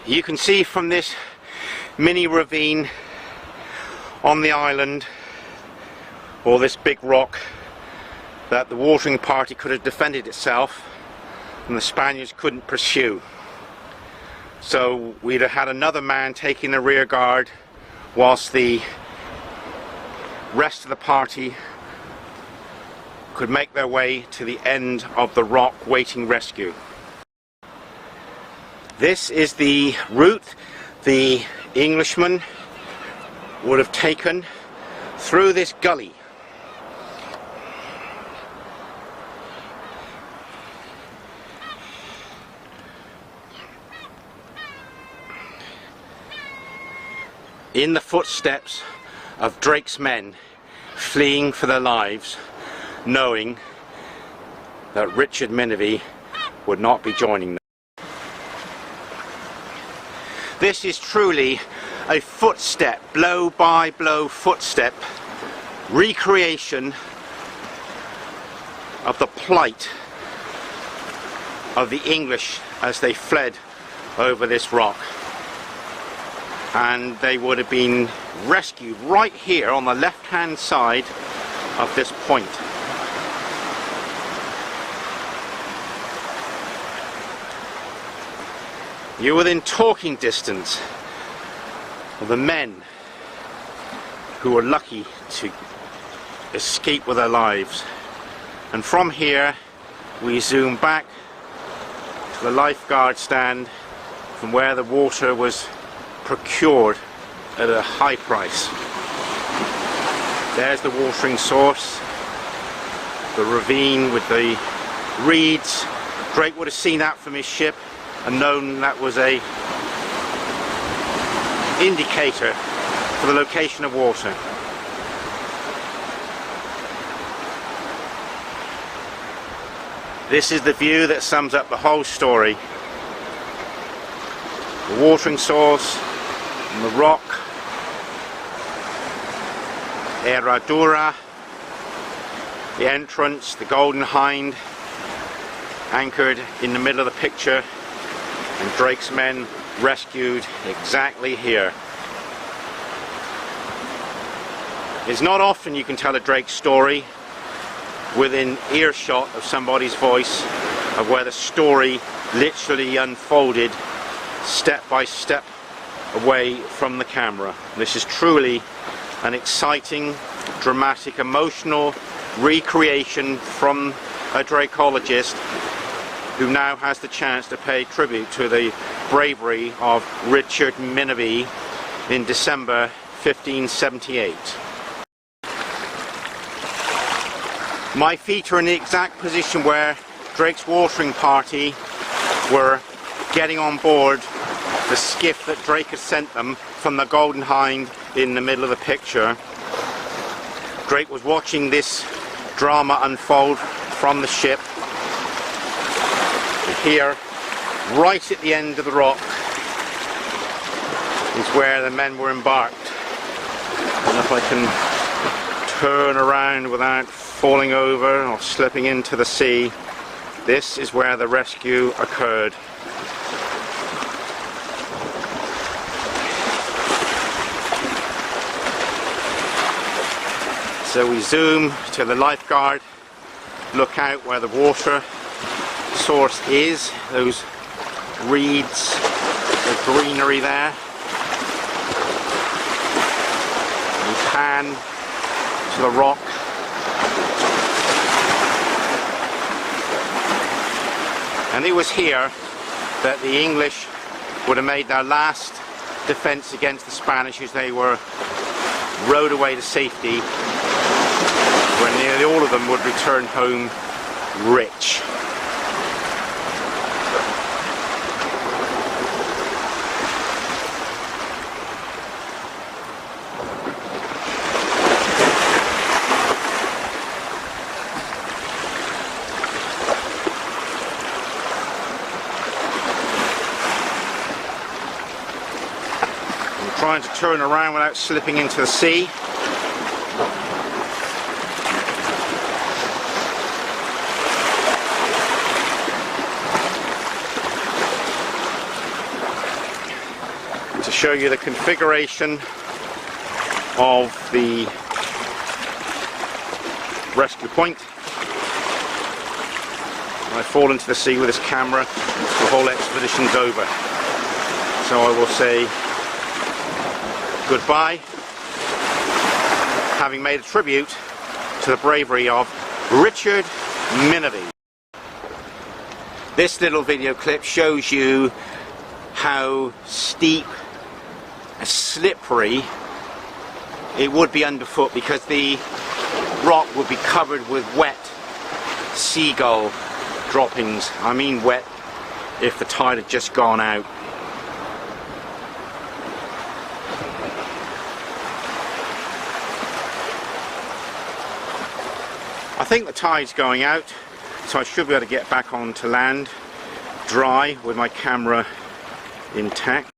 You can see from this mini ravine on the island, or this big rock, that the watering party could have defended itself and the Spaniards couldn't pursue. So we'd have had another man taking the rear guard whilst the rest of the party could make their way to the end of the rock waiting rescue. This is the route the Englishmen would have taken through this gully. In the footsteps of Drake's men fleeing for their lives, knowing that Richard Menevie would not be joining them. This is truly a footstep, blow by blow footstep recreation of the plight of the English as they fled over this rock. And they would have been rescued right here on the left hand side of this point. You're within talking distance of the men who were lucky to escape with their lives. And from here we zoom back to the lifeguard stand from where the water was procured at a high price. There's the watering source, the ravine with the reeds. Drake would have seen that from his ship and known that was a indicator for the location of water. This is the view that sums up the whole story. The watering source and the rock, Herradura, the entrance, the Golden Hind anchored in the middle of the picture, and Drake's men rescued exactly here. It's not often you can tell a Drake story within earshot of somebody's voice, of where the story literally unfolded step by step away from the camera. This is truly an exciting, dramatic, emotional recreation from a Drakeologist who now has the chance to pay tribute to the bravery of Richard Menevie in December 1578. My feet are in the exact position where Drake's watering party were getting on board the skiff that Drake had sent them from the Golden Hind in the middle of the picture. Drake was watching this drama unfold from the ship. And here, right at the end of the rock, is where the men were embarked. And if I can turn around without falling over or slipping into the sea, this is where the rescue occurred. So we zoom to the lifeguard, look out where the water source is, those reeds, the greenery there. We pan to the rock. And it was here that the English would have made their last defense against the Spanish as they were rowed away to safety, when nearly all of them would return home rich. I'm trying to turn around without slipping into the sea. to show you the configuration of the rescue point. I fall into the sea with this camera, the whole expedition's over. So I will say goodbye, having made a tribute to the bravery of Richard Minaby. This little video clip shows you how steep and slippery it would be underfoot, because the rock would be covered with wet seagull droppings. I mean wet if the tide had just gone out. I think the tide's going out, so I should be able to get back onto land dry with my camera intact.